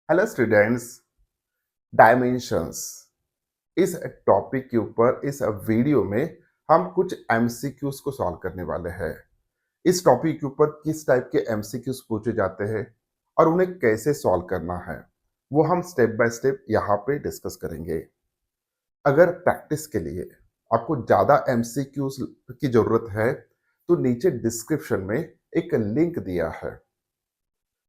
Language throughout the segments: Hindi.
Hello students. डायमेंशंस इस टॉपिक के ऊपर इस वीडियो में हम कुछ एमसीक्यूज को सॉल्व करने वाले हैं। इस टॉपिक के ऊपर किस टाइप के एमसीक्यूज पूछे जाते हैं और उन्हें कैसे सॉल्व करना है वो हम स्टेप बाय स्टेप यहाँ पे डिस्कस करेंगे। अगर प्रैक्टिस के लिए आपको ज़्यादा एमसीक्यूज की ज़रूरत है तो नीचे डिस्क्रिप्शन में एक लिंक दिया है।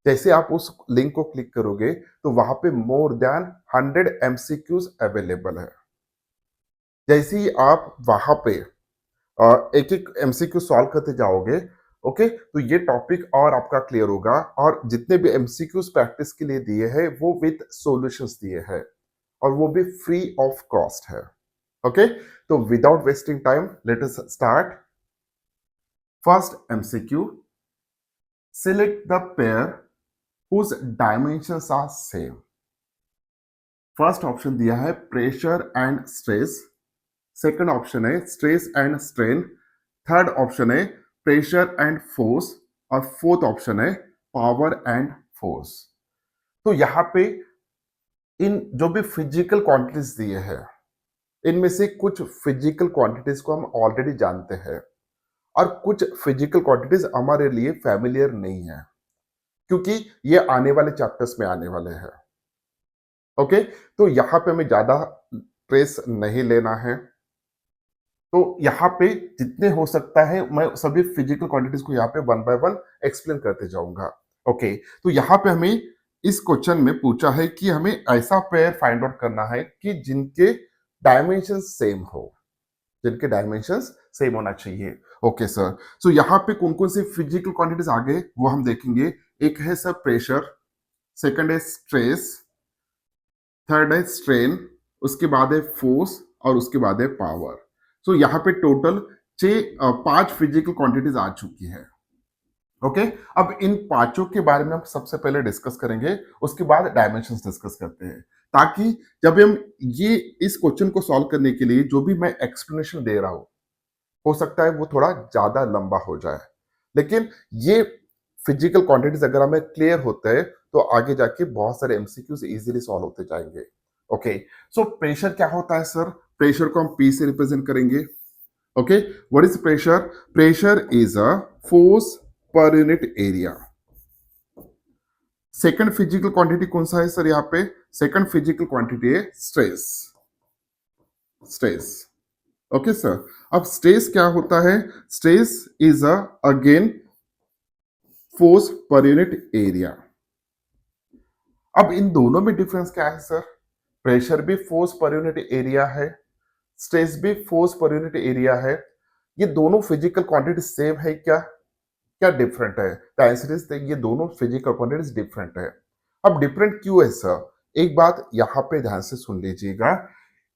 जैसे आप उस लिंक को क्लिक करोगे तो वहां पे मोर देन 100 एमसीक्यूज अवेलेबल है। जैसे ही आप वहां पे एक एक एमसीक्यू सॉल्व करते जाओगे, ओके, तो ये टॉपिक और आपका क्लियर होगा। और जितने भी एमसीक्यूज प्रैक्टिस के लिए दिए हैं वो विद सॉल्यूशंस दिए हैं और वो भी फ्री ऑफ कॉस्ट है। ओके, तो without wasting time let us start. First MCQ, select the pair whose dimensions are same। First option दिया है pressure and stress, second option है stress and strain, third option है प्रेशर एंड फोर्स और फोर्थ ऑप्शन है पावर एंड फोर्स। तो यहां पे इन जो भी फिजिकल क्वांटिटीज दिए हैं इनमें से कुछ फिजिकल क्वांटिटीज को हम ऑलरेडी जानते हैं और कुछ फिजिकल क्वांटिटीज हमारे लिए फैमिलियर नहीं है क्योंकि ये आने वाले चैप्टर्स में आने वाले हैं। ओके, तो यहाँ पे हमें ज्यादा ट्रेस नहीं लेना है। तो यहाँ पे जितने हो सकता है मैं सभी फिजिकल क्वांटिटीज को यहाँ पे वन बाय वन एक्सप्लेन करते जाऊंगा। ओके, तो यहाँ पे हमें इस क्वेश्चन में पूछा है कि हमें ऐसा पेयर फाइंड आउट करना है कि जिनके डायमेंशन सेम हो, जिनके डायमेंशन सेम होना चाहिए। ओके सर, सो यहाँ पे कौन कौन से फिजिकल क्वांटिटीज आ गए वो हम देखेंगे। एक है सर प्रेशर, सेकंड है स्ट्रेस, थर्ड है स्ट्रेन, उसके बाद है फोर्स और उसके बाद है पावर। सो यहाँ पे टोटल पांच फिजिकल क्वांटिटीज आ चुकी है। ओके, अब इन पांचों के बारे में हम सबसे पहले डिस्कस करेंगे, उसके बाद डायमेंशंस डिस्कस करते हैं, ताकि जब हम ये इस क्वेश्चन को सॉल्व करने के लिए जो भी मैं एक्सप्लेनेशन दे रहा हूं हो सकता है वो थोड़ा ज्यादा लंबा हो जाए, लेकिन ये फिजिकल क्वांटिटीज अगर हमें क्लियर होते हैं तो आगे जाके बहुत सारे एमसीक्यूज इजीली सॉल्व होते जाएंगे। ओके, सो प्रेशर क्या होता है सर? प्रेशर को हम पी से रिप्रेजेंट करेंगे। Okay, what is pressure? Pressure is a force per unit area. Second physical quantity कौन सा है सर? यहाँ पे सेकंड फिजिकल क्वांटिटी है स्ट्रेस। Stress, okay sir. अब स्ट्रेस क्या होता है? Stress is again force per unit area. अब इन दोनों में डिफरेंस क्या है सर? प्रेशर भी फोर्स पर यूनिट एरिया है, स्ट्रेस भी फोर्स पर यूनिट एरिया है। ये दोनों फिजिकल क्वांटिटी सेम है क्या? क्या डिफरेंट है? द आंसर इज ये दोनों फिजिकल क्वांटिटीज डिफरेंट है। अब डिफरेंट क्यों है सर? एक बात यहां पे ध्यान से सुन लीजिएगा,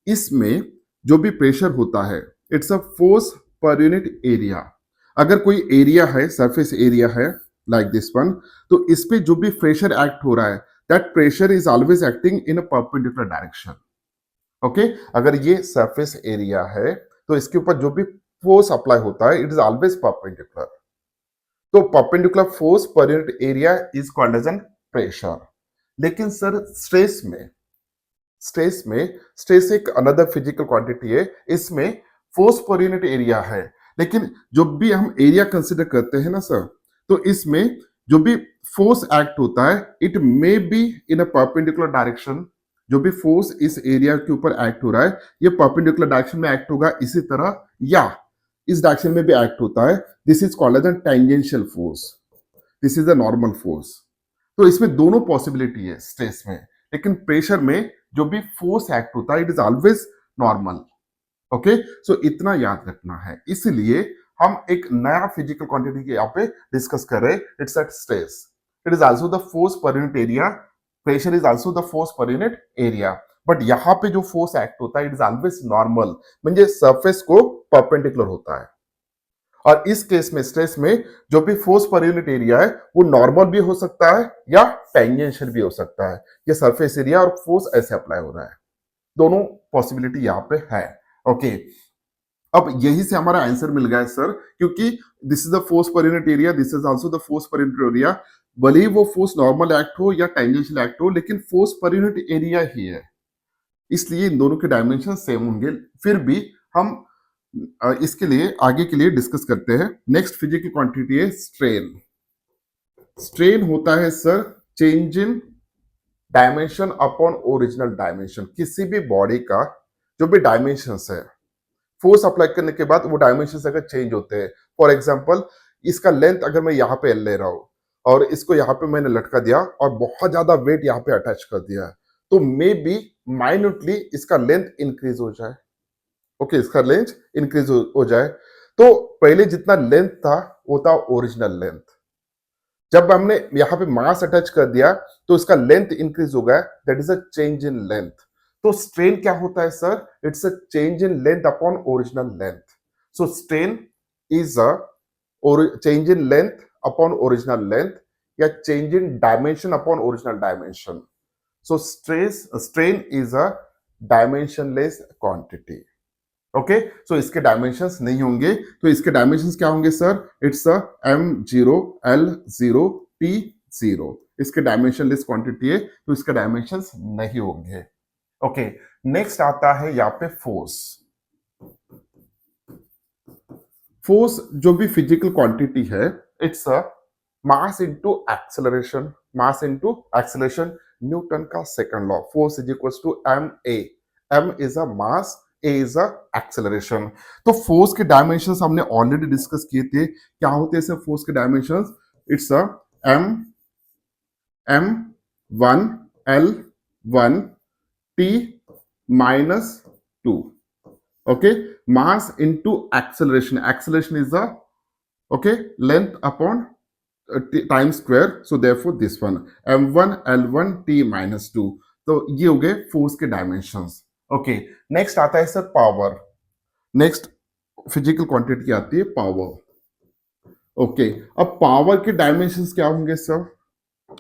इसमें जो भी प्रेशर होता है it's a force per unit area. अगर कोई एरिया है, सरफेस एरिया है लाइक दिस वन, तो इस पे जो भी प्रेशर एक्ट हो रहा है that pressure is always acting in a perpendicular direction. Okay, अगर ये सरफेस एरिया है तो इसके ऊपर जो भी फोर्स अप्लाई होता है इट इज ऑलवेज परपेंडिकुलर। तो perpendicular force per unit area is called as an pressure. लेकिन सर स्ट्रेस एक अनदर फिजिकल क्वांटिटी है, इसमें फोर्स पर यूनिट एरिया है। लेकिन जब भी हम एरिया कंसिडर करते हैं ना सर, तो इसमें जो भी फोर्स एक्ट होता है it may be in a perpendicular direction. जो भी फोर्स इस एरिया के ऊपर एक्ट हो रहा है ये परपेंडिकुलर डायरेक्शन में एक्ट होगा इसी तरह, या इस डायरेक्शन में भी एक्ट होता है। This is called as an tangential force, this is a normal force. तो इसमें दोनों पॉसिबिलिटी है स्ट्रेस में, लेकिन प्रेशर में जो भी फोर्स एक्ट होता है it is always normal. Okay, so इतना याद रखना है। इसलिए हम एक नया फिजिकल क्वांटिटी के यहाँ पे डिस्कस कर रहे हैं, it's at stress. It is also the force per unit area, pressure is also the force per unit area, but यहाँ पे जो फोर्स एक्ट होता है इट इज ऑलवेज नॉर्मल, म्हणजे सरफेस को परपेंडिकुलर होता है। और इस केस में स्ट्रेस में जो भी फोर्स पर यूनिट एरिया है वो नॉर्मल भी हो सकता है या टेंजेंशियल भी हो सकता है। ये सरफेस एरिया और फोर्स ऐसे अप्लाई हो रहा है, दोनों पॉसिबिलिटी यहाँ पे है। ओके, अब यही से हमारा आंसर मिल गया है सर, क्योंकि this is the force per unit area, this is also the force per unit area. भले ही वो फोर्स नॉर्मल एक्ट हो या टेंजेंशियल एक्ट हो, लेकिन फोर्स पर यूनिट एरिया ही है, इसलिए इन दोनों के डायमेंशन सेम होंगे। फिर भी हम इसके लिए आगे के लिए डिस्कस करते हैं। नेक्स्ट फिजिकल क्वांटिटी है स्ट्रेन। स्ट्रेन होता है sir change in dimension upon original dimension. किसी भी बॉडी का जो भी डायमेंशंस है, फोर्स अप्लाई करने के बाद वो डायमेंशंस अगर चेंज होते हैं, फॉर एग्जांपल इसका लेंथ अगर मैं यहाँ पे एल ले रहा हूं और इसको यहाँ पे मैंने लटका दिया और बहुत ज्यादा वेट यहाँ पे अटैच कर दिया, तो मे बी माइन्यूटली इसका लेंथ इंक्रीज हो जाए। ओके, इसका लेंथ इंक्रीज हो जाए। तो पहले जितना लेंथ था वो था ओरिजिनल लेंथ। जब हमने यहाँ पे मास अटैच कर दिया तो इसका लेंथ इंक्रीज हो गया, that is a change in length. तो स्ट्रेन क्या होता है sir? It's a change in length upon original length. So strain is a change in length upon original length या change in dimension upon original dimension. So strain is a dimensionless quantity. Okay, so इसके डायमेंशंस नहीं होंगे। तो इसके डायमेंशंस क्या होंगे sir? It's a m0 l0 t0। इसके डायमेंशनलेस क्वांटिटी है तो इसके डायमेंशंस नहीं होंगे। ओके, नेक्स्ट आता है यहाँ पे फोर्स। फोर्स जो भी फिजिकल क्वांटिटी है, it's a mass into acceleration. Mass into acceleration, Newton का second law. Force is equals to M A. M is a mass, A is a acceleration. तो फोर्स के डायमेंशंस हमने ऑलरेडी डिस्कस किए थे। क्या होते हैं सर फोर्स के dimensions? It's a M M one L one T minus two. Okay, mass into acceleration. Acceleration is the length upon time square, so therefore this one m1 l1 t minus to. तो ये हो गए फोर्स के डायमेंशंस। ओके, नेक्स्ट आता है sir power. Next physical quantity आती है पावर। ओके, अब पावर के डायमेंशंस क्या होंगे sir?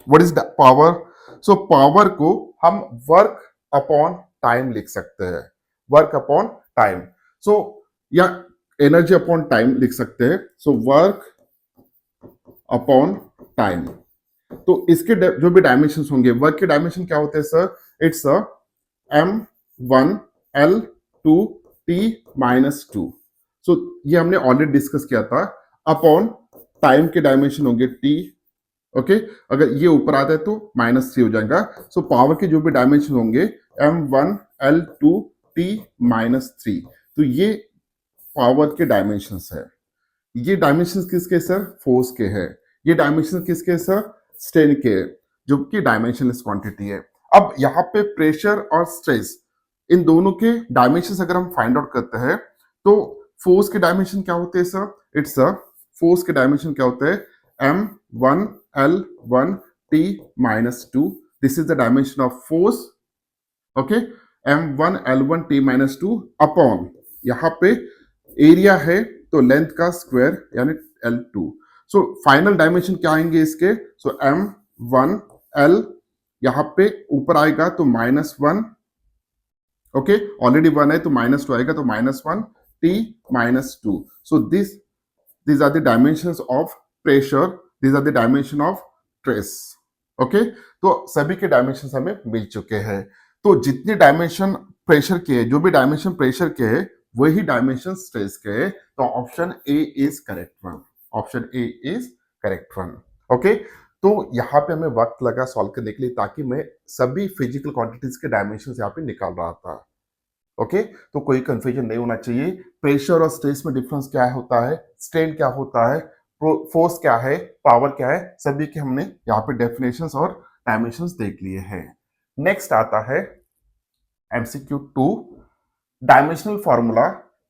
What is power? So power को हम वर्क अपॉन टाइम लिख सकते हैं। वर्क अपॉन टाइम, सो या एनर्जी अपॉन टाइम लिख सकते हैं। So work upon time. तो इसके जो भी डायमेंशन होंगे, वर्क के डायमेंशन क्या होते हैं सर? It's m1l2t-2। सो ये हमने ऑलरेडी डिस्कस किया था। अपॉन टाइम के डायमेंशन होंगे t। ओके, अगर ये ऊपर आता है तो -3 हो जाएगा। सो पावर के जो भी डायमेंशन होंगे m1l2t-3। तो ये पावर के डायमेंशंस है। ये डायमेंशन किसके सर? फोर्स के हैं। ये डायमेंशन किसके सर? स्ट्रेन के, जो कि डायमेंशनलेस क्वांटिटी है। अब यहाँ पे प्रेशर और स्ट्रेस, इन दोनों के डायमेंशन अगर हम फाइंड आउट करते हैं तो फोर्स के डायमेंशन क्या होते हैं सर? इट्स अ फोर्स के डायमेंशन क्या होते हैं? m1l1t-2। This is the dimension of force. Okay, m1l1t-2 upon यहाँ पे एरिया है तो लेंथ का स्क्वायर यानी L2। सो फाइनल डायमेंशन क्या आएंगे इसके? सो m1l यहाँ पे ऊपर आएगा तो -1। ओके, ऑलरेडी 1 है तो -2 आएगा तो -1 t-2। So these are the dimensions of pressure, these are the dimension of stress। Okay, तो सभी के डायमेंशन हमें मिल चुके हैं। तो जितने डायमेंशन प्रेशर के है, जो भी डायमेंशन प्रेशर के है, वही डायमेंशन स्ट्रेस के है। तो option A is correct one. Option A is correct one. Okay, तो यहाँ पे हमें वक्त लगा सॉल्व करने के लिए, ताकि मैं सभी फिजिकल क्वांटिटीज के डायमेंशन यहाँ पे निकाल रहा था। ओके, तो कोई कंफ्यूजन नहीं होना चाहिए। प्रेशर और स्ट्रेस में डिफरेंस क्या होता है, स्ट्रेन क्या होता है, फोर्स क्या है, पावर क्या है, सभी के हमने यहाँ पे डेफिनेशंस और डायमेंशंस देख लिए हैं। नेक्स्ट आता है MCQ 2, डायमेंशनल फॉर्मूला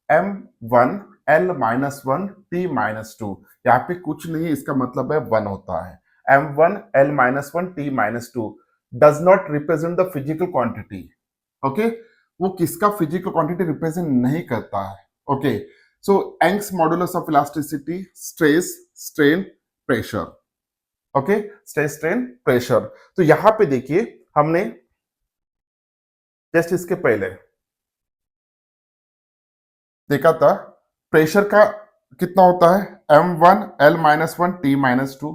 m1l-1t-2। यहाँ पे कुछ नहीं, इसका मतलब है 1 होता है। m1l-1t-2 does not represent the physical quantity. Okay, वो किसका फिजिकल क्वांटिटी रिप्रेजेंट नहीं करता है। Okay, so Young's modulus of elasticity, stress, strain, pressure. Okay, stress, strain, pressure. तो यहां पे देखिए हमने जस्ट इसके पहले देखा था प्रेशर का कितना होता है m1l-1t-2।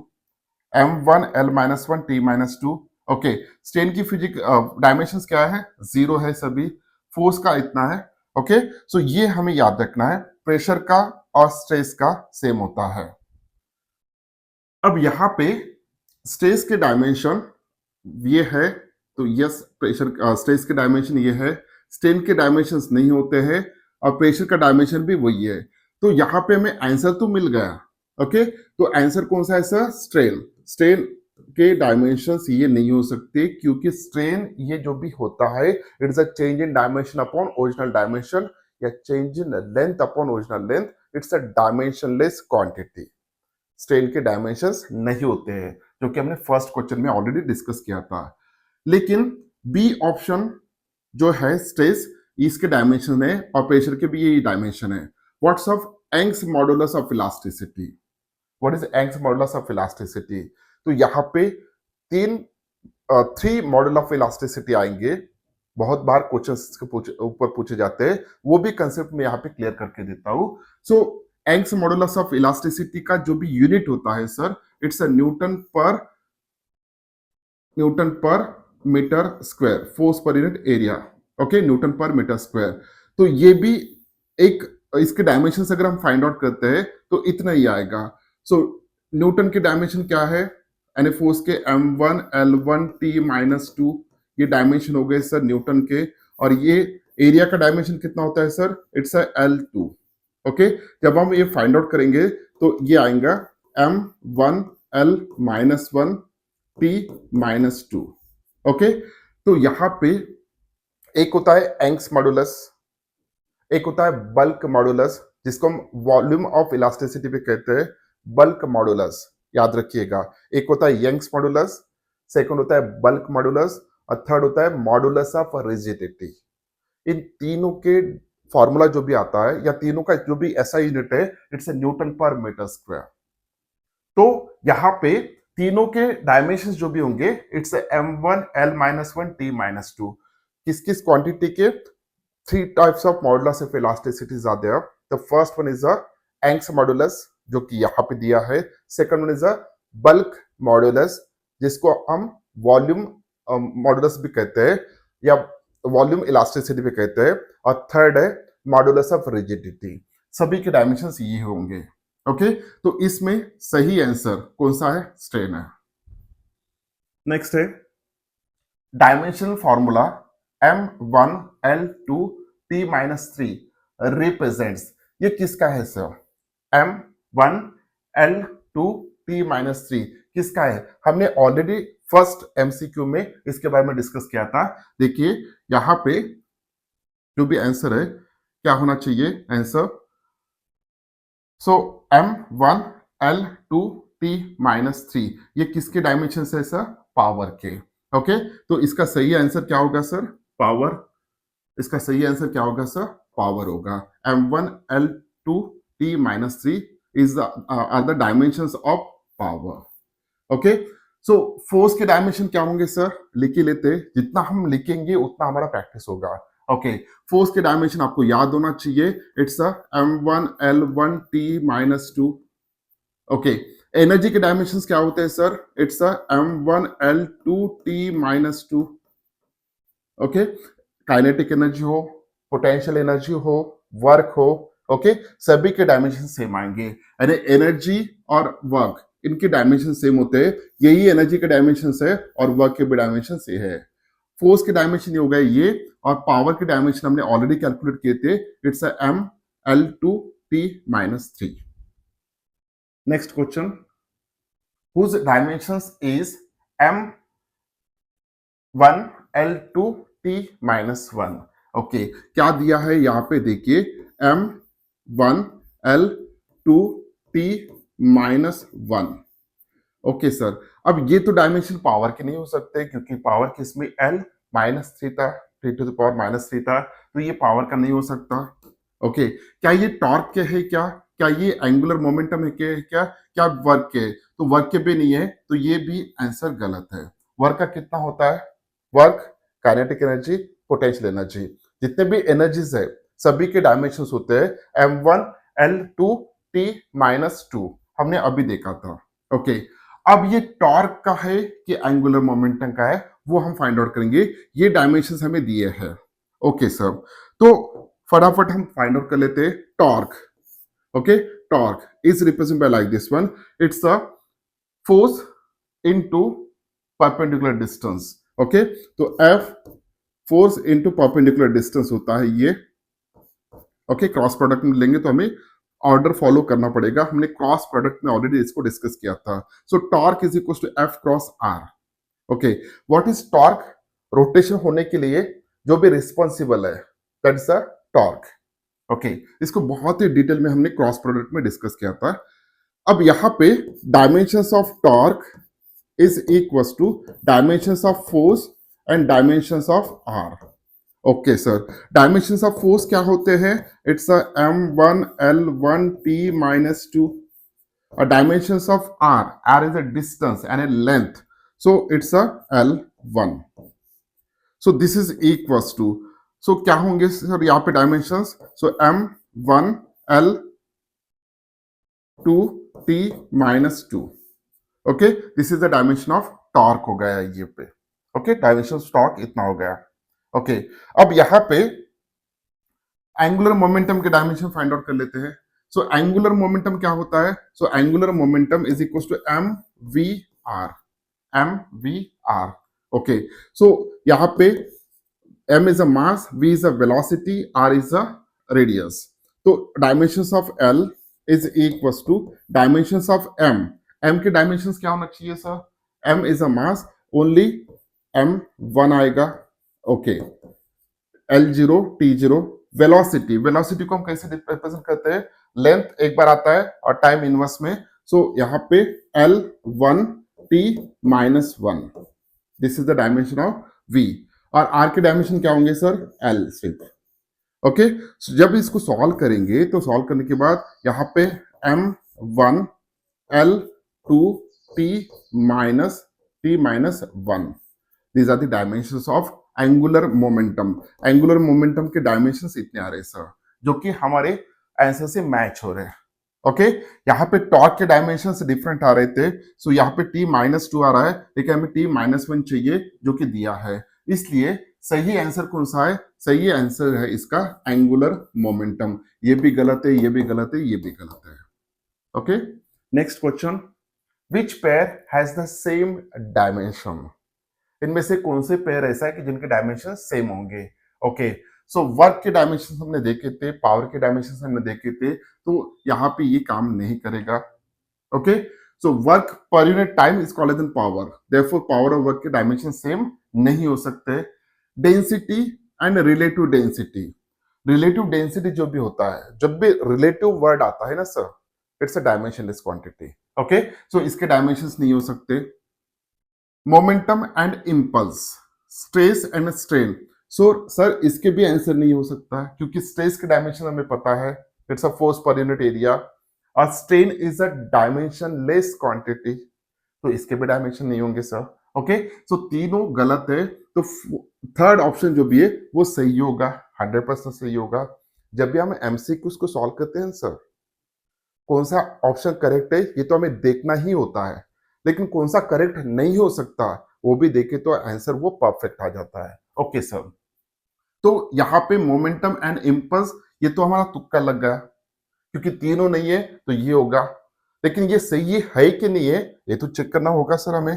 m1l-1t-2। ओके, स्ट्रेन की फिजिक डायमेंशंस क्या है, 0 है सभी, फोर्स का इतना है। ओके, सो ये हमें याद रखना है, प्रेशर का और स्ट्रेस का सेम होता है। अब यहां पे स्ट्रेस के डायमेंशन ये है, तो यस प्रेशर स्ट्रेस के डायमेंशन ये है, स्ट्रेन के डायमेंशंस नहीं होते हैं और प्रेशर का डायमेंशन भी वही है। तो यहाँ पे हमें आंसर तो मिल गया। ओके, तो आंसर कौन सा है सर, स्ट्रेन। स्ट्रेन के डायमेंशंस ये नहीं हो सकते क्योंकि स्ट्रेन ये जो भी होता है it is a change in dimension upon original dimension या change in length upon original length, it's a dimensionless quantity. Strain के डायमेंशंस नहीं होते हैं, जो कि हमने फर्स्ट क्वेश्चन में ऑलरेडी डिस्कस किया था। लेकिन बी ऑप्शन जो है स्ट्रेस, इसके डायमेंशन है और प्रेशर के भी यही डायमेंशन है। What's of Young's modulus of elasticity, what is Young's modulus of elasticity? तो यहाँ पे थ्री मॉडल ऑफ इलास्टिसिटी आएंगे, बहुत बार क्वेश्चन इसके ऊपर पूछे जाते हैं, वो भी कंसेप्ट में यहाँ पे क्लियर करके देता हूं। So Young's modulus of elasticity का जो भी यूनिट होता है sir, it's a newton per metre square, force per unit area. Okay, newton per metre square. तो ये भी एक, इसके डायमेंशन अगर हम फाइंड आउट करते हैं तो इतना ही आएगा। सो न्यूटन के डायमेंशन क्या है, यानी फोर्स के m1l1t-2, ये डायमेंशन हो गए सर न्यूटन के। और ये एरिया का डायमेंशन कितना होता है सर, इट्स l2। ओके, जब हम ये फाइंड आउट करेंगे तो ये आएगा m1l-1t-2। ओके, तो यहां पे एक होता है यंग्स मॉडुलस, एक होता है बल्क मॉडुलस, जिसको हम वॉल्यूम ऑफ इलास्टिसिटी भी कहते हैं, बल्क मॉडुलस, याद रखिएगा। एक होता है यंग्स मॉडुलस, सेकंड होता है बल्क मॉडुलस और थर्ड होता है मॉडुलस ऑफ रिजिडिटी। इन तीनों के फॉर्मूला जो भी आता है या तीनों का जो भी ऐसा यूनिट है, it's A Newton per metre square. तो यहां पे तीनों के डायमेंशंस जो भी होंगे, इट्स m1l-1t-2। किस किस क्वांटिटी के, three types of modulus of elasticities are there. The first one is a Young's modulus, जो कि यहाँ पे दिया है। Second one is a bulk modulus, जिसको हम वॉल्यूम मॉडुलस भी कहते हैं या वॉल्यूम इलास्टिसिटी भी कहते हैं। और थर्ड है मॉडुलस ऑफ रिजिडिटी। सभी के डायमेंशंस ये होंगे। ओके, तो इसमें सही आंसर कौन सा है, स्ट्रेन है। नेक्स्ट है डायमेंशनल फॉर्मूला m1l2t-3 रिप्रेजेंट्स, ये किसका है सर, m1l2t-3 किसका है? हमने ऑलरेडी फर्स्ट एमसीक्यू में इसके बारे में डिस्कस किया था। देखिए यहां पे जो भी आंसर है क्या होना चाहिए आंसर, सो m1l2t-3 ये किसके डायमेंशन है सर, पावर के। ओके, तो इसका सही आंसर क्या होगा सर, पावर। इसका सही आंसर क्या होगा सर, पावर होगा। m1l2t-3 is are the dimensions of power. Okay, so force के डायमेंशन क्या होंगे सर, लिख ही लेते, जितना हम लिखेंगे उतना हमारा प्रैक्टिस होगा। ओके, फोर्स के डायमेंशन आपको याद होना चाहिए, इट्स m1l1t-2। ओके, एनर्जी के डायमेंशंस क्या होते हैं sir, it's m1l2t-2। Okay, kinetic energy हो, पोटेंशियल एनर्जी हो, वर्क हो, ओके, सभी के डायमेंशन सेम आएंगे। यानी एनर्जी और वर्क, इनके डायमेंशन सेम होते हैं। यही एनर्जी के डायमेंशन है और वर्क के भी डायमेंशन से है। फोर्स के डायमेंशन ये हो गए ये, और पावर के डायमेंशन हमने ऑलरेडी कैलकुलेट किए थे, it's m1l2t-3। Next question, whose dimensions is m1l2t-1। Okay, क्या दिया है यहाँ पे देखिए, m1l2t-1। ओके सर, अब ये तो डायमेंशन पावर के नहीं हो सकते क्योंकि पावर किसमें l-3 था, 3 था, तो ये पावर का नहीं हो सकता। ओके, क्या ये टॉर्क के है क्या ये एंगुलर मोमेंटम है क्या वर्क के? तो वर्क के भी नहीं है, तो ये भी आंसर गलत है। वर्क का कितना होता है, work, kinetic energy, potential energy, जितने भी एनर्जीज है सभी के डायमेंशंस होते हैं m1l2t-2, हमने अभी देखा था। ओके, अब ये टॉर्क का है कि एंगुलर मोमेंटम का है वो हम फाइंड आउट करेंगे। ये डायमेंशंस हमें दिए हैं। ओके सर, तो फटाफट हम फाइंड आउट कर लेते हैं torque. Okay, torque is represent by like this one, it's a force into perpendicular distance. Okay, तो F force into perpendicular distance होता है ये। ओके, क्रॉस प्रोडक्ट में लेंगे तो हमें ऑर्डर फॉलो करना पड़ेगा। हमने क्रॉस प्रोडक्ट में ऑलरेडी इसको डिस्कस किया था। So torque is equal to F cross R. Okay, what is torque? Rotation होने के लिए जो भी रिस्पॉन्सिबल है, that is the torque. Okay, इसको बहुत ही डिटेल में हमने क्रॉस प्रोडक्ट में डिस्कस किया था। अब यहां पे dimensions of torque is equal to dimensions of force and dimensions of R. Okay sir, dimensions of force क्या होते हैं? It's a m1 l1 t minus 2. Dimensions of r is a distance and a length, so it's a l1. So this is equals to, so क्या होंगे सर यहाँ पे dimensions? So m1 l2 t minus 2. Okay, this is the dimension of torque हो गया ये पे। ओके, डायमेंशन ऑफ टॉर्क इतना हो गया। ओके, अब यहाँ पे एंगुलर मोमेंटम के डायमेंशन फाइंड आउट कर लेते हैं। सो एंगुलर मोमेंटम क्या होता है? So angular momentum is equal to M V R. M V R. Okay, so यहाँ पे m is a mass, v is a velocity, r is a radius. तो dimensions of l is equals to dimensions of m. m के dimensions क्या होना चाहिए sir? m is a mass, only m1 आएगा। Okay, l0 t0। Velocity, velocity को हम कैसे रिप्रेजेंट करते हैं? लेंथ एक बार आता है और टाइम इनवर्स में। सो यहाँ पे l1 t minus 1, this is the dimension of v। और r के डायमेंशन क्या होंगे सर? l सिर्फ। ओके, जब इसको सॉल्व करेंगे तो सॉल्व करने के बाद यहाँ पे m1 l2 t minus 1, these are the dimensions of angular momentum. Angular momentum के डायमेंशंस इतने आ रहे हैं सर, जो कि हमारे आंसर से मैच हो रहे हैं। ओके, यहाँ पे टॉर्क के डायमेंशंस डिफरेंट आ रहे थे। सो यहाँ पे t माइनस 2 आ रहा है, लेकिन हमें t माइनस 1 चाहिए जो कि दिया है। इसलिए सही आंसर कौन सा है? सही आंसर है इसका एंगुलर मोमेंटम। ये भी गलत है, ये भी गलत है, ये भी गलत है। Okay, next question, which pair has the same dimension? इनमें से कौन से पेयर ऐसा है कि जिनके डायमेंशन सेम होंगे? ओके, सो वर्क के डायमेंशन हमने देखे थे, पावर के डायमेंशन हमने देखे थे, तो यहाँ पे ये काम नहीं करेगा। Okay, so work per unit time is called as power, therefore power और वर्क के डायमेंशन सेम नहीं हो सकते। Density and relative density, relative density जो भी होता है, जब भी रिलेटिव वर्ड आता है ना sir, it's a dimensionless quantity. Okay, so इसके डायमेंशंस नहीं हो सकते। Momentum and impulse, stress and strain, so sir इसके भी आंसर नहीं हो सकता है, क्योंकि स्ट्रेस के डायमेंशन हमें पता है, it's a force per unit area, और strain is a dimensionless quantity, तो इसके भी डायमेंशन नहीं होंगे सर। ओके, सो तीनों गलत है, तो थर्ड ऑप्शन जो भी है वो सही होगा, 100% सही होगा। जब भी हम एमसीक्यूज को सॉल्व करते हैं सर, कौन सा ऑप्शन करेक्ट है ये तो हमें देखना ही होता है, लेकिन कौन सा करेक्ट नहीं हो सकता वो भी देखे तो आंसर वो परफेक्ट आ जाता है। ओके सर, तो यहाँ पे मोमेंटम एंड इंपल्स ये तो हमारा तुक्का लग गया, क्योंकि तीनों नहीं है तो ये होगा, लेकिन ये सही है कि नहीं है ये तो चेक करना होगा सर हमें।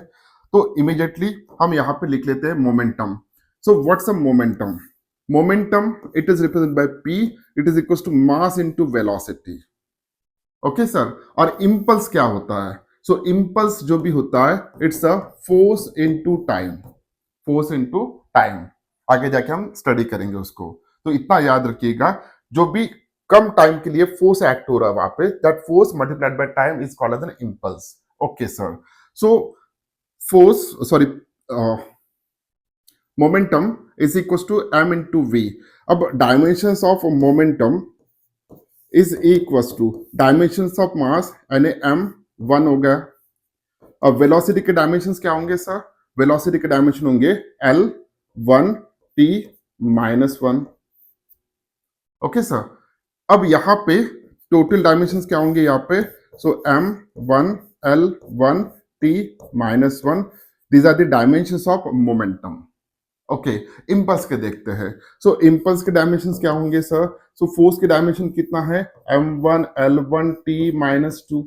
तो इमीडिएटली हम यहाँ पे लिख लेते हैं momentum. So what's a momentum? Momentum it is represent by p, it is equal to mass into velocity. Okay sir, और इंपल्स क्या होता है? सो इंपल्स जो भी होता है it's a force into time, force into time. आगे जाके हम स्टडी करेंगे उसको, तो इतना याद रखिएगा, जो भी कम टाइम के लिए फोर्स एक्ट हो रहा है वहां पे, that force multiplied by time is called as an impulse. Okay sir, so force sorry momentum is equal to m into v। अब dimensions of momentum is equal to dimensions of mass यानी m1 हो गया। अब वेलोसिटी के डायमेंशंस क्या होंगे सर? वेलोसिटी के डायमेंशन होंगे l1 t minus 1। Okay sir, अब यहाँ पे टोटल डायमेंशंस क्या होंगे यहाँ पे? सो m1 l1 t minus 1. These are the dimensions of momentum. Okay, impulse के देखते हैं. सो इम्पल्स के डायमेंशंस क्या होंगे सर? सो फोर्स के डायमेंशन कितना है? m1 l1 t minus 2.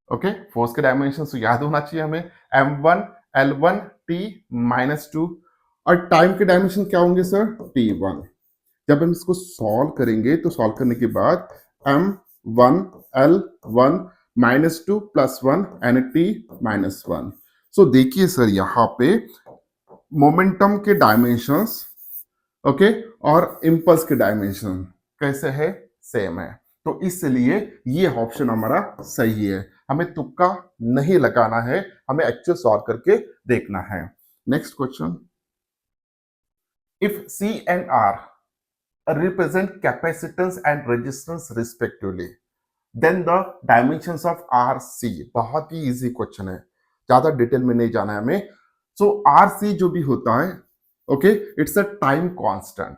Okay, force के डायमेंशन तो याद होना चाहिए हमें, m1 l1 t minus 2. और टाइम के डायमेंशन क्या होंगे सर? t1. जब हम इसको सॉल्व करेंगे तो सॉल्व करने के बाद m1 l1 minus 2 plus 1 and t minus 1. सो देखिए सर यहाँ पे मोमेंटम के डायमेंशंस, ओके, और इंपल्स के डायमेंशन कैसे है? सेम है. तो इसलिए ये ऑप्शन हमारा सही है. हमें तुक्का नहीं लगाना है, हमें एक्चुअल सॉल्व करके देखना है. Next question. If C and R represent capacitance and resistance respectively, then the dimensions of RC. बहुत ही इजी क्वेश्चन है, ज्यादा डिटेल में नहीं जाना है हमें. सो RC जो भी होता है, okay, it's a time constant.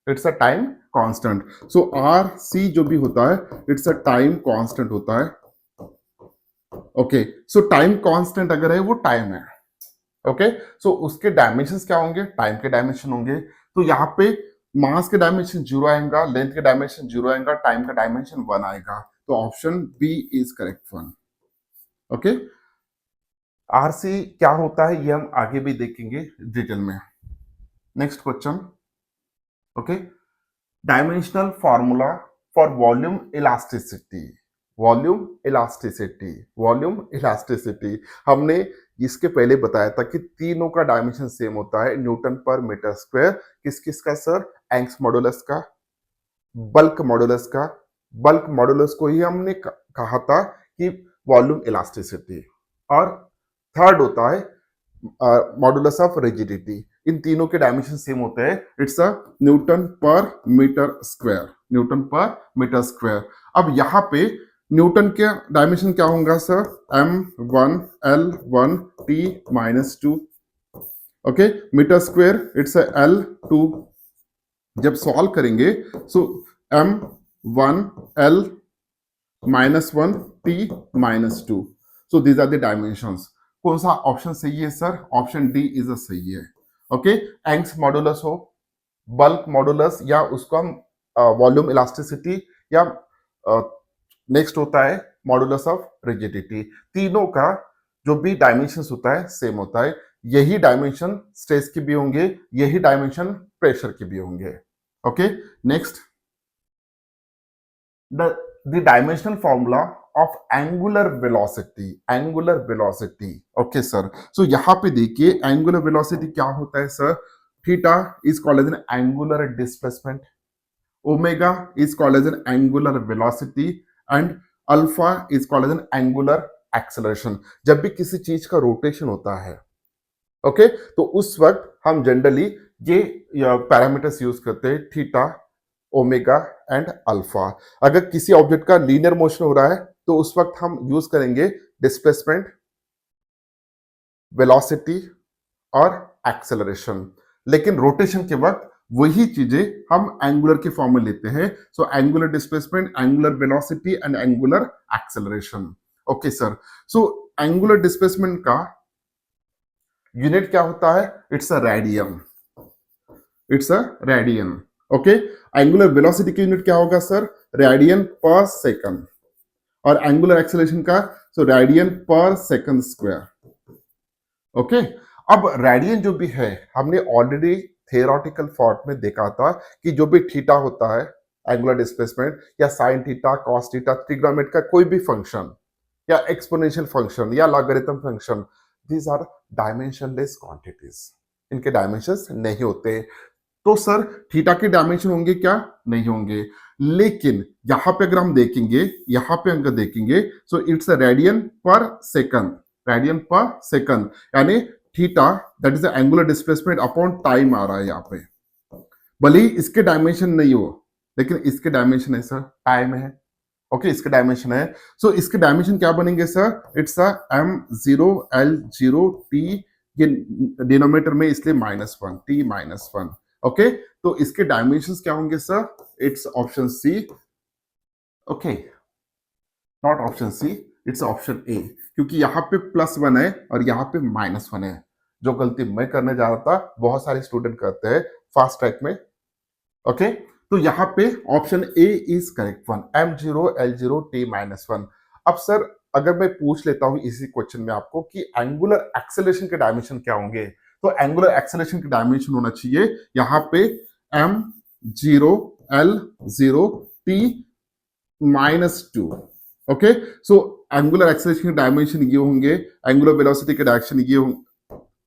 It's a time constant. So RC जो भी होता है इट्स अ टाइम कांस्टेंट होता है. ओके, सो टाइम कांस्टेंट अगर है वो टाइम है. ओके, सो उसके डायमेंशंस क्या होंगे? टाइम के डायमेंशन होंगे. तो यहाँ पे मास के डायमेंशन 0 आएगा, लेंथ के डायमेंशन 0 आएगा, टाइम का डायमेंशन 1 आएगा. तो option B is correct one. Okay, RC क्या होता है ये हम आगे भी देखेंगे डिटेल में. Next question. Okay, dimensional formula for volume elasticity. Volume elasticity, volume elasticity हमने इसके पहले बताया था कि तीनों का डायमेंशन सेम होता है. Newton per metre square. किस किस का सर? एंग्स मॉडुलस का, बल्क मॉडुलस का. बल्क मॉडुलस को ही हमने कहा था कि वॉल्यूम इलास्टिसिटी. और थर्ड होता है मॉडुलस ऑफ रिजिडिटी. इन तीनों के डायमेंशन सेम होते हैं. It's a newton per metre square. Newton per metre square. अब यहाँ पे न्यूटन के डायमेंशन क्या होगा sir? m1 l1 t minus 2. Okay, metre square it's a l2. जब सॉल्व करेंगे so m1 l minus 1 t minus 2. So these are the dimensions. कौन सा ऑप्शन सही है सर? ऑप्शन डी इज सही है. ओके, एंग्स मॉडुलस हो, बल्क मॉडुलस, या उसको हम वॉल्यूम इलास्टिसिटी, या नेक्स्ट होता है मॉडुलस ऑफ रिजिडिटी. तीनों का जो भी डायमेंशन होता है सेम होता है. यही डायमेंशन स्ट्रेस की भी होंगे, यही डायमेंशन प्रेशर की भी होंगे. Okay, next. the dimensional formula of angular velocity. angular velocity. okay sir, so यहाँ पे देखिए angular velocity क्या होता है sir? theta is called as an angular displacement, omega is called as an angular velocity, and alpha is called as an angular acceleration. जब भी किसी चीज का रोटेशन होता है, ओके, तो उस वक्त हम जनरली ये पैरामीटर्स यूज करते हैं, थीटा, ओमेगा एंड अल्फा. अगर किसी ऑब्जेक्ट का लीनियर मोशन हो रहा है तो उस वक्त हम यूज करेंगे डिस्प्लेसमेंट, वेलोसिटी और एक्सेलरेशन. लेकिन रोटेशन के वक्त वही चीजें हम एंगुलर के फॉर्म में लेते हैं. So angular displacement, angular velocity and angular acceleration. Okay sir, so angular displacement का यूनिट क्या होता है? It's a radian. It's a radian. Okay, angular velocity की यूनिट क्या होगा सर? Radian per second. और एंगुलर एक्सेलरेशन का so radian per second square. Okay, अब रेडियन जो भी है हमने ऑलरेडी थियोरेटिकल फॉर्म में देखा था कि जो भी थीटा होता है, एंगुलर डिस्प्लेसमेंट, या sine theta, cos theta, trigonometry का कोई भी फंक्शन, या एक्सपोनेंशियल फंक्शन, या logarithm function, these are dimensionless quantities. इनके डायमेंशंस नहीं होते. तो सर थीटा के डायमेंशन होंगे क्या? नहीं होंगे. लेकिन यहां पे अगर हम देखेंगे, यहां पे अगर देखेंगे so it's a radian per second. Radian per second यानी theta that is the angular displacement upon time आ रहा है यहाँ पे. भले ही इसके डायमेंशन नहीं हो, लेकिन इसके डायमेंशन है सर, टाइम है. ओके, इसके डायमेंशन है. सो इसके डायमेंशन क्या बनेंगे sir? It's a m0 l0 t. ये डिनोमिनेटर में इसलिए -1, t -1. ओके, तो इसके डायमेंशंस क्या होंगे sir? It's option C. Okay, not option C, it's option A, क्योंकि यहाँ पे +1 है और यहाँ पे -1 है। जो गलती मैं करने जा रहा था बहुत सारे स्टूडेंट करते हैं फास्ट ट्रैक में। ओके, तो यहाँ पे option A is correct one, m0 l0 t-1। अब सर अगर मैं पूछ लेता हूँ इसी क्वेश्चन में आपको कि एंगुलर एक्सेलरेशन के डायमेंशन क्या होंगे, तो एंगुलर एक्सेलरेशन के डायमेंशन होना चाहिए यहाँ पे m0 l0 t-2। Okay, so angular acceleration के डायमेंशन ये होंगे, एंगुलर वेलोसिटी के डायरेक्शन ये होंगे।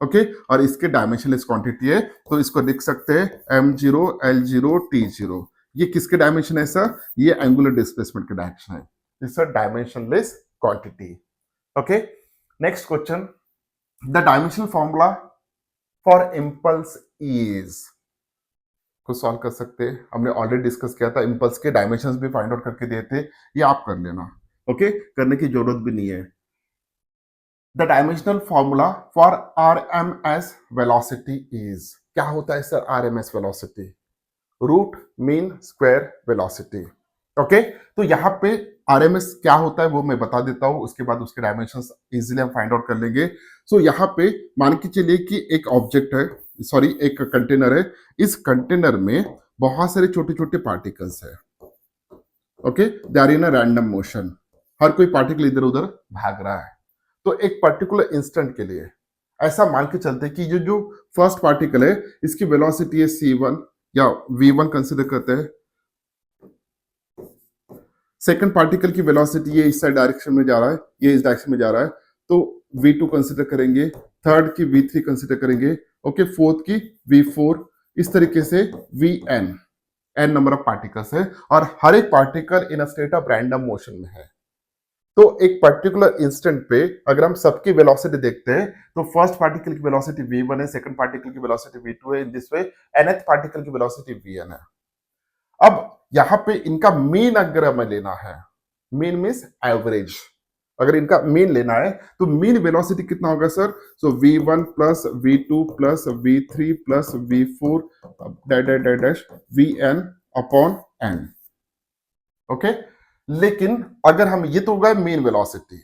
ओके, और इसके डायमेंशनलेस क्वांटिटी है, तो इसको लिख सकते हैं m0 l0 t0। ये किसके डायमेंशन है सर? ये एंगुलर डिस्प्लेसमेंट के डायरेक्शन है। This are dimensionless quantity. Okay, next question, the dimensional formula for impulse is, को सॉल्व कर सकते हैं। हमने ऑलरेडी डिस्कस किया था, इंपल्स के डायमेंशंस भी फाइंड आउट करके दिए थे, ये आप कर लेना। ओके, करने की जरूरत भी नहीं है। The dimensional formula for RMS velocity is, क्या होता है sir RMS velocity? Root mean square velocity. Okay, तो यहाँ पे RMS क्या होता है वो मैं बता देता हूं, उसके बाद उसके डायमेंशंस इजीली हम फाइंड आउट कर लेंगे। सो यहाँ पे मान के चलिए कि एक ऑब्जेक्ट है, सॉरी एक कंटेनर है, इस कंटेनर में बहुत सारे छोटे छोटे पार्टिकल्स है। Okay, they are in a random motion, हर कोई पार्टिकल इधर उधर भाग रहा है। तो एक पर्टिकुलर इंस्टेंट के लिए ऐसा मान के चलते हैं कि जो फर्स्ट पार्टिकल है इसकी वेलोसिटी है c1 या v1 कंसीडर करते हैं। सेकंड पार्टिकल की वेलोसिटी ये इस साइड डायरेक्शन में जा रहा है, ये इस डायरेक्शन में जा रहा है, तो v2 कंसीडर करेंगे, थर्ड की v3 कंसीडर करेंगे, ओके, फोर्थ की v4, इस तरीके से vn, n number of particles है, और हर एक particle in a state of random motion में है। तो एक पर्टिकुलर इंस्टेंट पे अगर हम सबकी वेलोसिटी देखते हैं तो फर्स्ट पार्टिकल की वेलोसिटी v1 है, सेकंड पार्टिकल की वेलोसिटी v2 है, in this way nth particle की वेलोसिटी vn है। अब यहां पे इनका मीन अगर हमें लेना है, मीन मींस एवरेज, अगर इनका मीन लेना है तो मीन वेलोसिटी कितना होगा sir? So v1 plus v2 plus v3 plus v4 dash vn upon n। Okay, लेकिन अगर हम, ये तो होगा mean velocity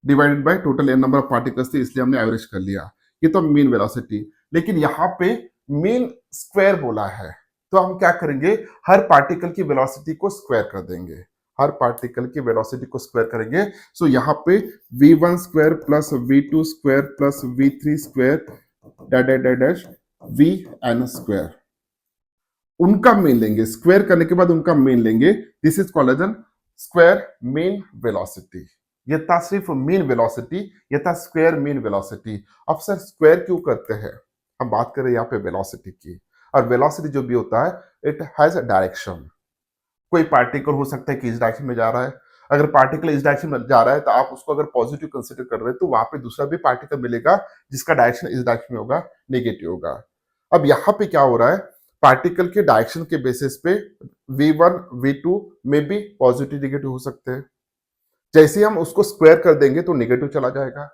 divided by total N number of particles थे, इसलिए हमने एवरेज कर लिया, ये तो मीन वेलोसिटी। लेकिन यहां पे मीन स्क्वायर बोला है, तो हम क्या करेंगे, हर पार्टिकल की वेलोसिटी को स्क्वायर कर देंगे, हर पार्टिकल की वेलोसिटी को स्क्वायर करेंगे। सो यहाँ पे v1 square plus v2 square plus v3 square dash vn square, उनका मीन लेंगे, स्क्वायर करने के बाद उनका मीन लेंगे। This is called as an square mean velocity. ये था सिर्फ मीन वेलोसिटी, ये था स्क्वायर मीन वेलोसिटी। अब सर स्क्वायर क्यों करते हैं? हम बात कर रहे हैं यहाँ पे वेलोसिटी की, और वेलोसिटी जो भी होता है इट हैज अ डायरेक्शन। कोई पार्टिकल हो सकता है कि इस डायरेक्शन में जा रहा है, अगर पार्टिकल इस डायरेक्शन में जा रहा है तो आप उसको अगर पॉजिटिव कंसिडर कर रहे हैं तो वहां पे दूसरा भी पार्टिकल मिलेगा जिसका डायरेक्शन इस डायरेक्शन में होगा, नेगेटिव होगा। अब यहाँ पे क्या हो रहा है, पार्टिकल के डायरेक्शन के बेसिस पे v1 v2 में भी पॉजिटिव नेगेटिव हो सकते हैं। जैसे हम उसको स्क्वायर कर देंगे तो नेगेटिव चला जाएगा।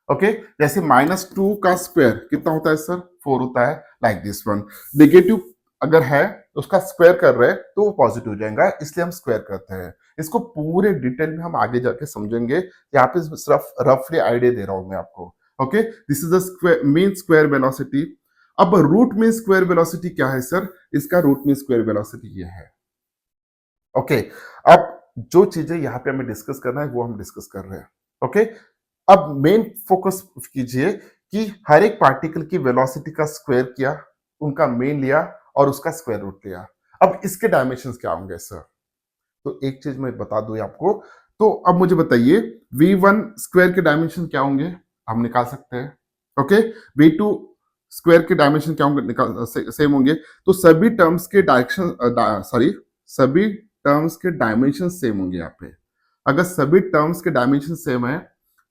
ओके, जैसे -2 का स्क्वायर कितना होता है सर? 4 होता है, लाइक दिस वन। नेगेटिव अगर है उसका स्क्वायर कर रहे हैं तो वो पॉजिटिव हो जाएगा, इसलिए हम स्क्वायर करते हैं। इसको पूरे डिटेल में हम आगे जाके समझेंगे, यहाँ पे सिर्फ रफली आइडिया दे रहा हूं मैं आपको। Okay, this is the square mean square velocity. अब रूट मीन स्क्वायर वेलोसिटी क्या है सर? इसका रूट मीन स्क्वायर वेलोसिटी ये है। ओके, अब जो चीजें यहाँ पे हमें डिस्कस करना है वो हम डिस्कस कर रहे हैं। ओके, अब मेन फोकस कीजिए कि हर एक पार्टिकल की वेलोसिटी का स्क्वायर किया, उनका मेन लिया और उसका स्क्वायर रूट लिया। अब इसके डायमेंशंस क्या होंगे सर? तो एक चीज मैं बता दूं आपको, तो अब मुझे बताइए v1 स्क्वायर के डायमेंशन क्या होंगे, हम निकाल सकते हैं। ओके, v2 स्क्वायर के डायमेंशन क्या होंगे, निकाल सेम होंगे। तो सभी टर्म्स के डायरेक्शन, सॉरी, सभी टर्म्स के डायमेंशन सेम होंगे। यहाँ पे अगर सभी टर्म्स के डायमेंशन सेम है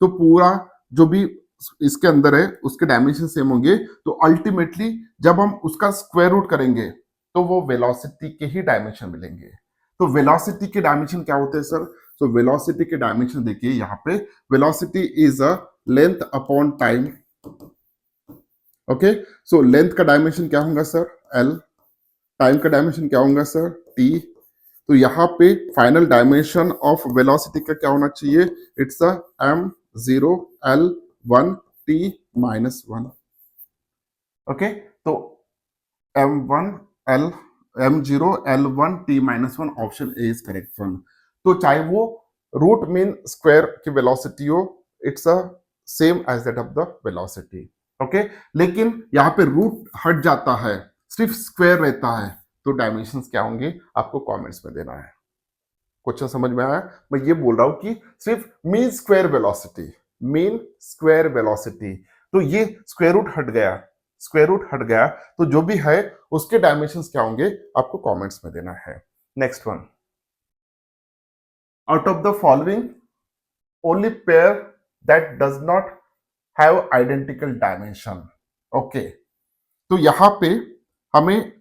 तो पूरा जो भी इसके अंदर है उसके डायमेंशन सेम होंगे, तो अल्टीमेटली जब हम उसका स्क्वायर रूट करेंगे तो वो वेलोसिटी के ही डायमेंशन मिलेंगे। तो वेलोसिटी के डायमेंशन क्या होते हैं सर? तो वेलोसिटी के डायमेंशन देखिए यहाँ पे, velocity is a length upon time. Okay, so length का डायमेंशन क्या होगा सर? l, टाइम का डायमेंशन क्या होगा सर? t, तो यहाँ पे फाइनल डायमेंशन ऑफ वेलोसिटी का क्या होना चाहिए? It's a m0l1t-1। ओके, तो m1l m0l1t-1 option A is correct one. तो चाहे वो रूट मीन स्क्वायर की वेलोसिटी हो, it's a same as that of the velocity. Okay, लेकिन यहाँ पे रूट हट जाता है, सिर्फ स्क्वायर रहता है, तो डायमेंशंस क्या होंगे आपको कमेंट्स में देना है। क्वेश्चन समझ में आया? मैं ये बोल रहा हूं कि सिर्फ mean square velocity, mean square velocity, तो ये स्क्वायर रूट हट गया, स्क्वायर रूट हट गया, तो जो भी है उसके डायमेंशंस क्या होंगे आपको कमेंट्स में देना है। Next one, out of the following only pair that does not have identical dimension. Okay, तो यहां पे हमें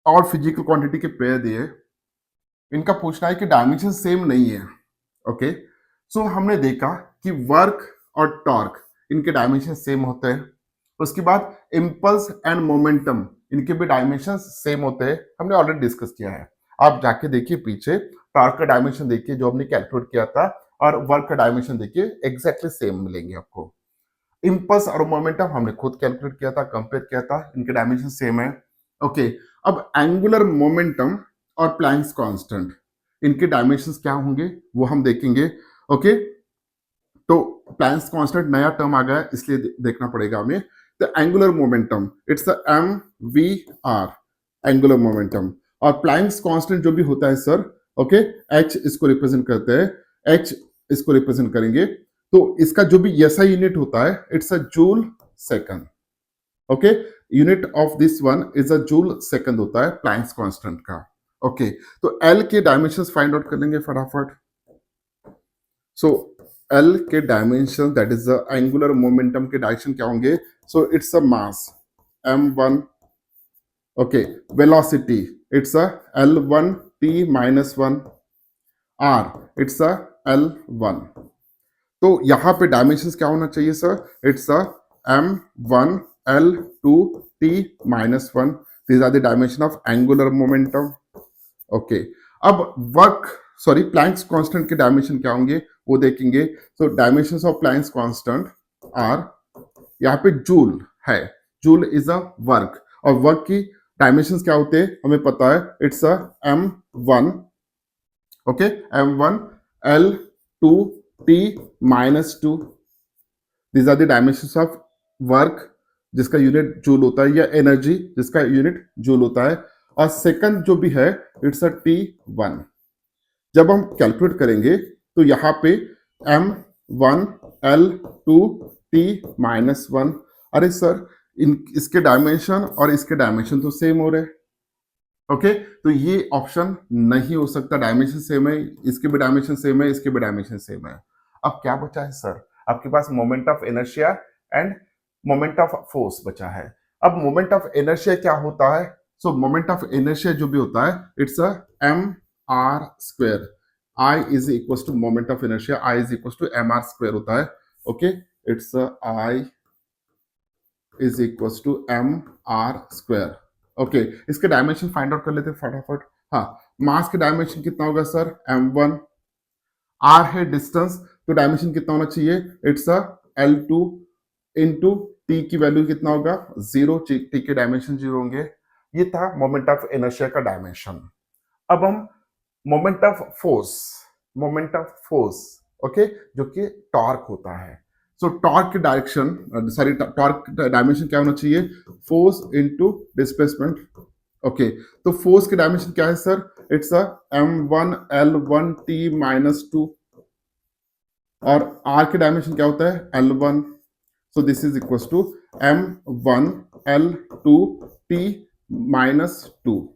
और फिजिकल क्वांटिटी के पेयर दिए, इनका पूछना है कि डायमेंशन सेम नहीं है। ओके, सो हमने देखा कि वर्क और टॉर्क इनके डायमेंशन सेम होते हैं। उसके बाद इम्पल्स एंड मोमेंटम इनके भी डायमेंशन सेम होते हैं, हमने ऑलरेडी डिस्कस किया है। आप जाके देखिए पीछे, टॉर्क का डायमेंशन देखिए जो हमने कैलकुलेट किया था, और वर्क का डायमेंशन देखिए, एग्जैक्टली सेम मिलेंगे आपको। इम्पल्स और मोमेंटम हमने खुद कैलकुलेट किया था, कंपेयर किया था, इनके डायमेंशन सेम है। ओके, अब एंगुलर मोमेंटम और प्लैंक्स कांस्टेंट इनके डायमेंशंस क्या होंगे वो हम देखेंगे। ओके, तो प्लैंक्स कांस्टेंट नया टर्म आ गया इसलिए देखना पड़ेगा हमें। The angular momentum it's M V R angular momentum, और प्लैंक्स कांस्टेंट जो भी होता है सर, ओके, एच इसको रिप्रेजेंट करते हैं, एच इसको रिप्रेजेंट करेंगे। तो इसका जो भी एसआई यूनिट होता है it's a joule second. Okay, unit of this one is a joule second होता है प्लैंक्स कांस्टेंट का। ओके, तो एल के डायमेंशंस फाइंड आउट कर लेंगे फटाफट। सो एल के dimension that is the angular momentum के डायरेक्शन क्या होंगे? सो it's a mass m1। Okay, velocity it's a l1t-1, r it's a l1। तो यहां पे डायमेंशंस क्या होना चाहिए sir? It's a m1l2t-1। These are the dimension of angular momentum. Okay, अब वर्क सॉरी प्लैंक्स कांस्टेंट के डायमेंशन क्या होंगे वो देखेंगे। So dimensions of Planck's constant are, यहाँ पे जूल है, जूल इज अ वर्क, और वर्क की डायमेंशंस क्या होते हैं हमें पता है, it's a m1। Okay, m1 l2t-2, these are the dimensions of work जिसका यूनिट जूल होता है, या एनर्जी जिसका यूनिट जूल होता है, और सेकंड जो भी है इट्स अ t1। जब हम कैलकुलेट करेंगे तो यहाँ पे m1l2t-1, अरे सर इसके डायमेंशन और इसके डायमेंशन तो सेम हो रहे। ओके, तो ये ऑप्शन नहीं हो सकता, डायमेंशन सेम है, इसके भी डायमेंशन सेम है, इसके भी डायमेंशन सेम है। अब क्या बचा है सर? आपके पास moment of inertia and moment of force बचा है। अब मोमेंट ऑफ इनर्शिया क्या होता है? सो मोमेंट ऑफ इनर्शिया जो भी होता है it's a mr²। I is equal to moment of inertia, I is equal to mr² होता है। Okay, it's I is equal to mr²। Okay, इसके डायमेंशन फाइंड आउट कर लेते हैं फटाफट। हाँ, मास के डायमेंशन कितना होगा सर? m1। r है डिस्टेंस, तो डायमेंशन कितना होना चाहिए? It's a l2 into T की वैल्यू कितना होगा? 0, टी के डायमेंशन 0 होंगे। ये था मोमेंट ऑफ इनर्शिया का डायमेंशन। अब हम moment of force, moment of force, okay, जो कि टॉर्क होता है। सो टॉर्क की डायरेक्शन सॉरी टॉर्क डायमेंशन क्या होना चाहिए? Force into displacement. ओके, तो फोर्स की डायमेंशन क्या है सर? इट्स अ m1l1t-2, और r की डायमेंशन क्या होता है? l1। So this is equal to m1l2t-2।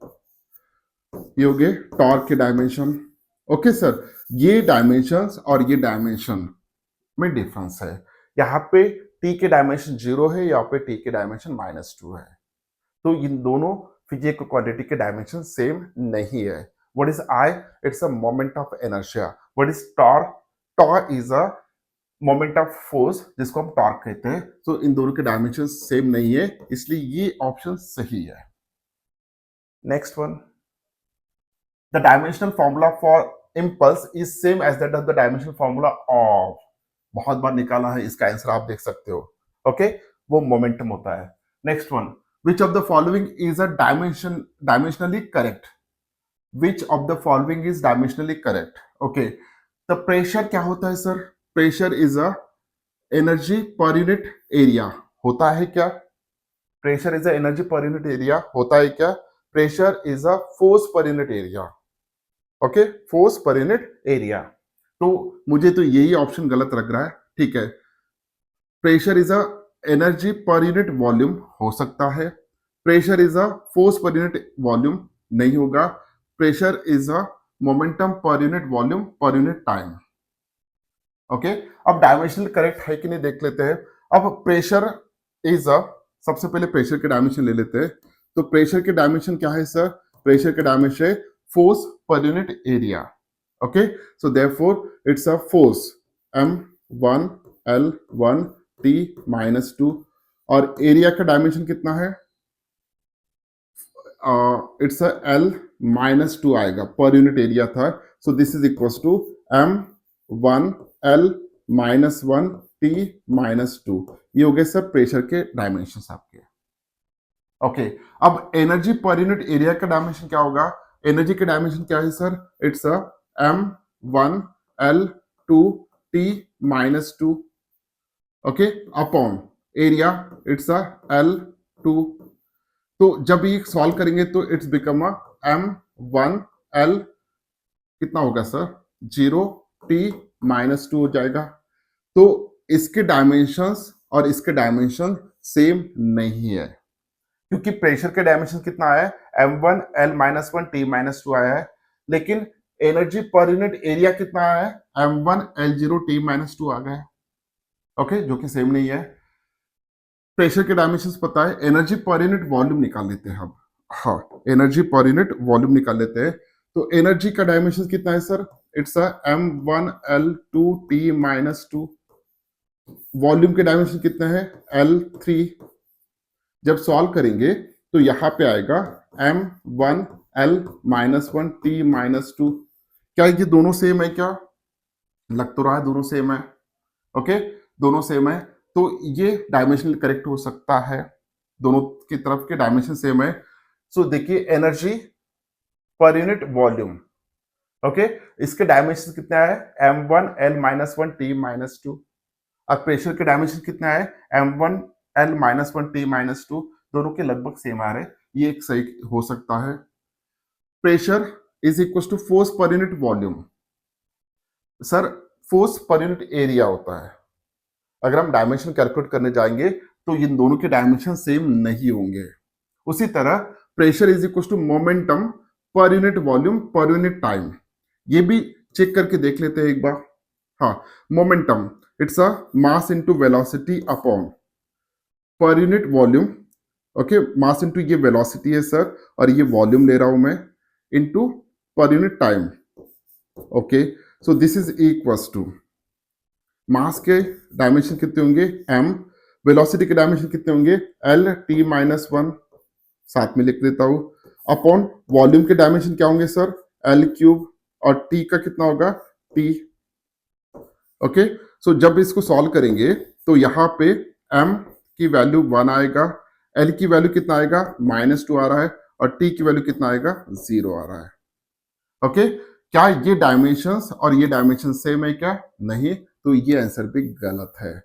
ये हो गए टॉर्क के डायमेंशन। ओके सर, ये डायमेंशंस और ये डायमेंशन में डिफरेंस है। यहाँ पे टी के डायमेंशन 0 है, यहाँ पे टी के डायमेंशन -2 है। तो इन दोनों फिजिकल क्वांटिटी के डायमेंशन सेम नहीं है। What is I? It's a moment of inertia. What is torque? Torque is a moment of force जिसको हम टॉर्क कहते हैं। तो इन दोनों के डायमेंशन सेम नहीं है, इसलिए ये ऑप्शन सही है। Next one, the dimensional formula for impulse is same as that of the dimensional formula of, बहुत बार निकाला है, इसका आंसर आप देख सकते हो। ओके, वो मोमेंटम होता है। Next one, which of the following is a dimensionally correct, which of the following is dimensionally correct. Okay, तो प्रेशर क्या होता है sir? Pressure is a energy per unit area, होता है क्या? Pressure is a energy per unit area, होता है क्या? Pressure is a force per unit area. Okay, force per unit area. तो मुझे तो यही ऑप्शन गलत लग रहा है, ठीक है। Pressure is a energy per unit volume हो सकता है, pressure is a force per unit volume नहीं होगा, pressure is a momentum per unit volume per unit time. Okay, अब डायमेंशनल करेक्ट है कि नहीं देख लेते हैं। अब प्रेशर इज अ, सबसे पहले प्रेशर के डायमेंशन ले लेते हैं। तो प्रेशर के डायमेंशन क्या है सर? प्रेशर के डायमेंशन है force per unit area. Okay, so therefore it's a force m1 l1 t-2, और एरिया का डायमेंशन कितना है? इट्स अ l-2 आएगा, पर यूनिट एरिया था। So this is equal to m1 l-1 t-2। ये हो गए सर प्रेशर के डायमेंशन आपके। ओके, अब एनर्जी पर यूनिट एरिया का डायमेंशन क्या होगा? एनर्जी का डायमेंशन क्या है sir? It's a m1 l2 t-2, okay, upon area it's a l2। तो जब ये सॉल्व करेंगे तो it's become a m1 l, कितना होगा सर? 0 t-2 हो जाएगा। तो इसके डायमेंशंस और इसके डायमेंशन सेम नहीं है, क्योंकि प्रेशर के डायमेंशन कितना आया है? m1 l-1 t-2 आया है, लेकिन एनर्जी पर यूनिट एरिया कितना आया है? m1 l0 t-2 आ गया है। ओके, जो कि सेम नहीं है। प्रेशर के डायमेंशंस पता है, एनर्जी पर यूनिट वॉल्यूम निकाल लेते हैं अब। हाँ, एनर्जी पर यूनिट वॉल्यूम निकाल लेते हैं। तो एनर्जी का डायमेंशन कितना है sir? It's a m1 l2 t-2। Volume के डायमेंशन कितने हैं? l3। जब सॉल्व करेंगे तो यहां पे आएगा m1 l-1 t-2। क्या ये दोनों सेम है क्या? लग तो रहा है दोनों सेम है। ओके, दोनों सेम है, तो ये डायमेंशनल करेक्ट हो सकता है, दोनों की तरफ के डायमेंशन सेम है। सो देखिए, energy per unit volume, okay, इसके डायमेंशन कितना है? m1 l-1 t-2। और प्रेशर के डायमेंशन कितना है? m1 l-1 t-2। दोनों के लगभग सेम आ रहे, ये एक सही हो सकता है। Pressure is equal to force per unit volume. Sir, force per unit area होता है। अगर हम डायमेंशन कैलकुलेट करने जाएंगे तो इन दोनों के डायमेंशन सेम नहीं होंगे। उसी तरह pressure is equal to momentum per unit volume per unit time, ये भी चेक करके देख लेते हैं एक बार। हाँ, momentum it's a mass into velocity upon per unit volume. Okay, mass into ये वेलोसिटी है सर, और ये वॉल्यूम ले रहा हूं मैं, into per unit time. Okay, so this is equals to mass के डायमेंशन कितने होंगे? m, वेलोसिटी के डायमेंशन कितने होंगे? l-1, साथ में लिख देता हूं, अपॉन वॉल्यूम के डायमेंशन क्या होंगे सर? l3, और t का कितना होगा? t। ओके, सो जब इसको सॉल्व करेंगे तो यहां पे m की वैल्यू 1 आएगा, l की वैल्यू कितना आएगा? -2 आ रहा है, और t की वैल्यू कितना आएगा? 0 आ रहा है। ओके, क्या ये डायमेंशंस और ये डायमेंशन सेम है क्या? नहीं, तो ये आंसर भी गलत है।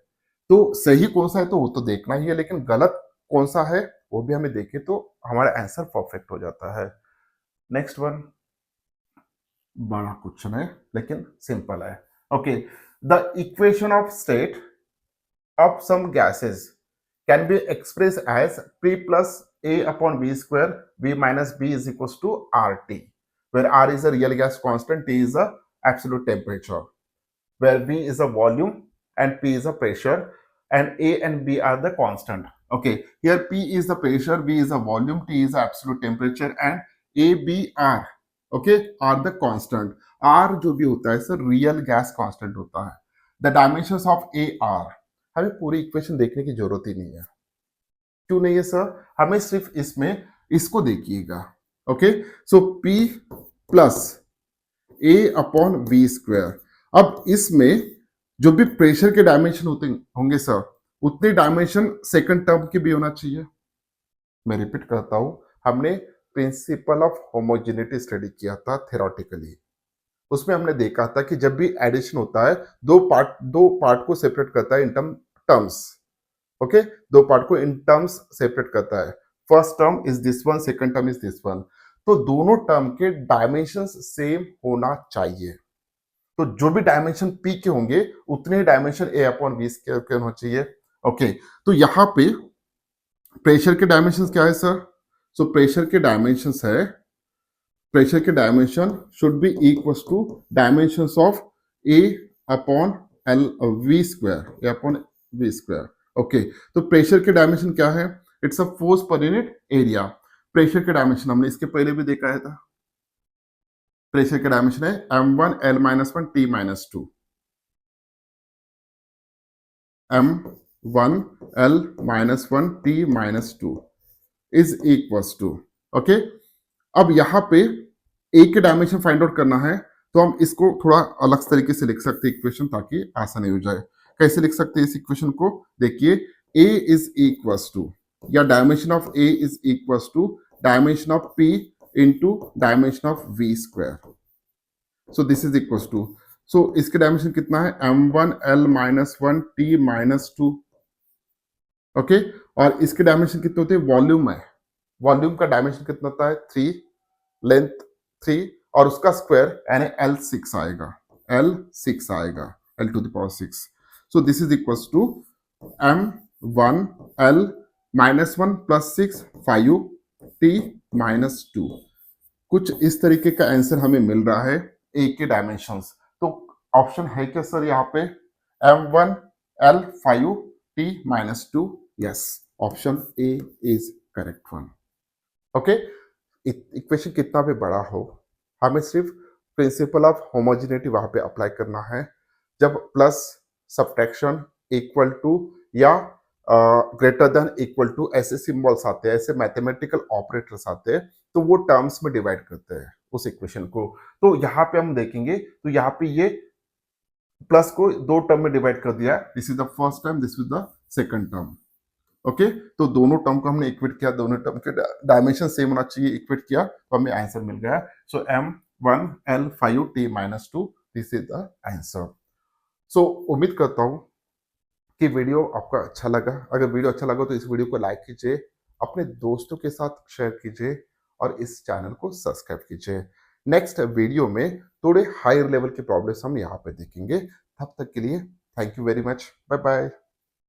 तो सही कौन सा है तो वो तो देखना ही है, लेकिन गलत कौन सा है वो भी हमें देखे तो हमारा आंसर परफेक्ट हो जाता है। नेक्स्ट वन, बड़ा क्वेश्चन है लेकिन सिंपल है। Okay, the equation of state of some gases can be expressed as P plus A upon V square, V minus B is equals to RT, where R is a real gas constant, T is a absolute temperature, where V is a volume and P is a pressure, and A and B are the constant. Okay, here P is the pressure, V is a volume, T is the absolute temperature, and A, B, R, okay, are the constant. R जो भी होता है सर रियल गैस कांस्टेंट होता है। The dimensions of A R, हमें पूरी इक्वेशन देखने की जरूरत ही नहीं है। क्यों नहीं है सर? हमें सिर्फ इसमें इसको देखिएगा। Okay, so P plus A upon V square. अब इसमें जो भी प्रेशर के डायमेंशन होते होंगे सर, उतने डायमेंशन सेकंड टर्म के भी होना चाहिए। मैं रिपीट करता हूं, हमने प्रिंसिपल ऑफ होमोजेनिटी स्टडी किया था थेरोटिकली। उसमें हमने देखा था कि जब भी एडिशन होता है, दो पार्ट को सेपरेट करता है इन टर्म्स। ओके, दो पार्ट को इन टर्म्स सेपरेट करता है। First term is this one, second term is this one. तो दोनों टर्म के डायमेंशंस सेम होना चाहिए। तो जो भी डायमेंशन पी के होंगे, उतने ही dimension A upon B square के होना चाहिए। ओके, तो यहां पे प्रेशर के डायमेंशन क्या है सर? सो प्रेशर के डायमेंशन है, प्रेशर के dimension should be equal to dimensions of A upon L V square, A upon V square. Okay, तो प्रेशर के डायमेंशन क्या है? It's a force per unit area. Pressure के डायमेंशन हमने इसके पहले भी देखा है था। प्रेशर के डायमेंशन है m1 l minus one T minus two, m1 l minus one T minus two is equals to. Okay, अब यहां पे ए के डायमेंशन फाइंड आउट करना है, तो हम इसको थोड़ा अलग तरीके से लिख सकते हैं इक्वेशन, ताकि आसानी हो जाए। कैसे लिख सकते हैं इस इक्वेशन को? देखिए, ए इज इक्वल्स टू, या dimension of A is equals to dimension of P into dimension of V square. So this is equals to, so इसके डायमेंशन कितना है? m1 l minus one T minus two. Okay, और इसके डायमेंशन कितने होते हैं? वॉल्यूम है, वॉल्यूम का डायमेंशन कितना होता है? 3, लेंथ 3, और उसका स्क्वायर यानी L6 आएगा, L6 आएगा, L to the power 6। So this is equals to m1 l minus one plus 6 5 t minus two. कुछ इस तरीके का आंसर हमें मिल रहा है ए के डायमेंशंस। तो ऑप्शन है क्या सर यहाँ पे? m1 l 5 t minus to. Yes, option A is correct one. Okay, equation कितना भी बड़ा हो, हमें सिर्फ प्रिंसिपल ऑफ होमोजेनिटी वहां पे अप्लाई करना है। जब प्लस, सब्ट्रैक्शन, इक्वल टू या ग्रेटर देन इक्वल टू ऐसे सिंबल्स आते हैं, ऐसे मैथमेटिकल ऑपरेटर्स आते हैं, तो वो टर्म्स में डिवाइड करते हैं उस इक्वेशन को। तो यहाँ पे हम देखेंगे, तो यहाँ पे ये प्लस को दो टर्म में डिवाइड कर दिया, this is the first term, this is the second term. Okay, तो दोनों टर्म को हमने इक्वेट किया, दोनों टर्म के डायमेंशन सेम होना चाहिए, इक्वेट किया तो हमें आंसर मिल गया। So m1 l 5 t minus two, this is the answer. So उम्मीद करता हूं कि वीडियो आपका अच्छा लगा। अगर वीडियो अच्छा लगा तो इस वीडियो को लाइक कीजिए, अपने दोस्तों के साथ शेयर कीजिए, और इस चैनल को सब्सक्राइब कीजिए। नेक्स्ट वीडियो में थोड़े हायर लेवल के प्रॉब्लम्स हम यहाँ पे देखेंगे। तब तक के लिए thank you very much, bye bye.